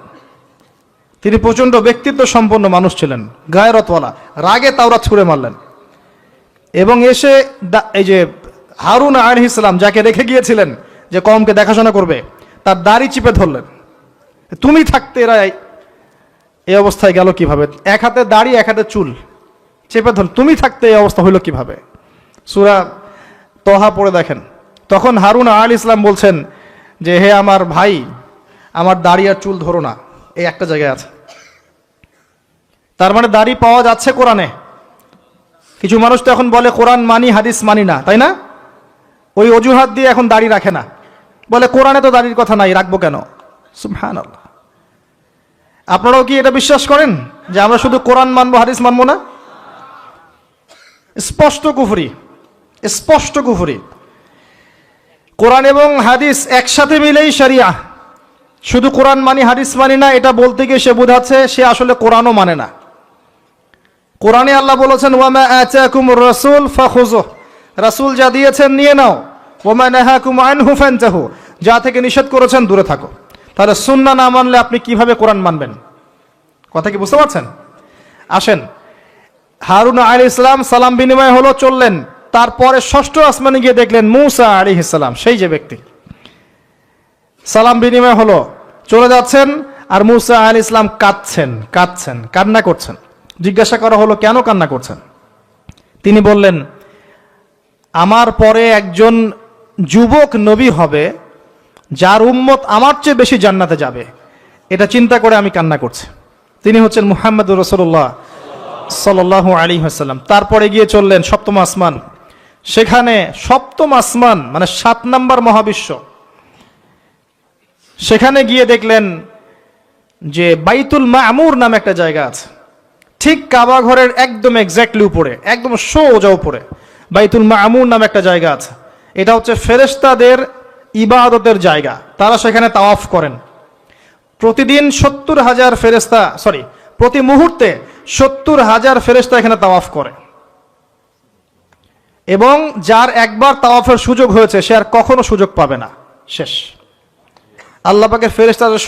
তিনি প্রচন্ড ব্যক্তিত্ব সম্পন্ন মানুষ ছিলেন, গায়রতওয়ালা, রাগে তাওরাত ছুঁড়ে মারলেন এবং এসে এই যে হারুন আলাইহিস সালাম যাকে রেখে গিয়েছিলেন যে কওমকে দেখাশোনা করবে, তার দাড়ি চিপে ধরলেন। তুমি থাকতে এরা এই অবস্থায় গেল কিভাবে? এক হাতে দাড়ি, এক হাতে চুল, চেপে ধর, তুমি থাকতে এই অবস্থা হইল কিভাবে? সূরা তহা পড়ে দেখেন। তখন হারুন আলাইহিস সালাম বলছেন যে হে আমার ভাই, আমার দাড়ি আর চুল ধরো না, এই একটা জায়গায় আছে। তার মানে দাড়ি পাওয়া যাচ্ছে কোরআনে। কিছু মানুষ তো এখন বলে কোরআন মানি হাদিস মানি না, তাই না? ওই অজুহাত দিয়ে এখন দাড়ি রাখে না, বলে কোরআনে তো দাড়ির কথা নাই, রাখবো কেন? সুবহানাল্লাহ। আপনারাও কি এটা বিশ্বাস করেন যে আমরা শুধু কোরআন মানবো, হাদিস মানবো না? স্পষ্ট কুফরি, স্পষ্ট কুফরি। কোরআন এবং হাদিস একসাথে মিলেই শরিয়া। শুধু কোরআন মানি হাদিস মানি না এটা বলতে গিয়ে সে বোঝাচ্ছে সে আসলে কোরআনও মানে না। কোরআনে আল্লাহ বলেছেন ওয়ামা আতাকুমুর রাসূল ফাখুযুহ, রাসূল যা দিয়েছেন নিয়ে নাও, ওয়ামা নাহাকুম আনহু ফানতাহু, যা থেকে নিষেধ করেছেন দূরে থাকো। তাহলে সুন্নাহ না মানলে আপনি কিভাবে কোরআন মানবেন? কথা কি বুঝতে পারছেন? আসেন, হারুন আলাইহিস সালাম সালাম বিনিময় হলো, চললেন। তারপরে ষষ্ঠ আসমানে গিয়ে দেখলেন মুসা আলাইহিস সালাম, সেই যে ব্যক্তি। সালাম বিনিময় হলো, চলে যাচ্ছেন, আর মুসা আলাইহিস সালাম কাঁদছেন, কাঁদছেন, কান্না করছেন। জিজ্ঞাসা করা হলো কেন কান্না করছেন? তিনি বললেন আমার পরে একজন যুবক নবী হবে যার উম্মত আমার চেয়ে বেশি জান্নাতে যাবে, এটা চিন্তা করে আমি কান্না করছি। তিনি হচ্ছেন মুহাম্মদুর রাসূলুল্লাহ সাল্লাল্লাহু আলাইহি ওয়াসাল্লাম। তারপরে গিয়ে চললেন সপ্তম আসমান, সেখানে সপ্তম আসমান মানে 7 নম্বর মহাবিশ্ব, সেখানে গিয়ে দেখলেন যে বাইতুল মামুর নামে একটা জায়গা আছে, ঠিক কাবা ঘরের একদম এক্স্যাক্টলি উপরে, একদম সোজা উপরে বাইতুল মামুর নামে একটা জায়গা আছে। এটা হচ্ছে ফেরেশতাদের ইবাদতের জায়গা, তারা সেখানে তাওয়াফ করেন। প্রতিদিন 70,000 ফেরেশতা, প্রতি মুহূর্তে 70,000 ফেরেশতা এখানে তাওয়াফ করে। এবং যার একবার তাওয়াফের সুযোগ হয়েছে সে আর কখনো সুযোগ পাবে না, শেষ। আল্লাহ পাকের ফেরেশতাদের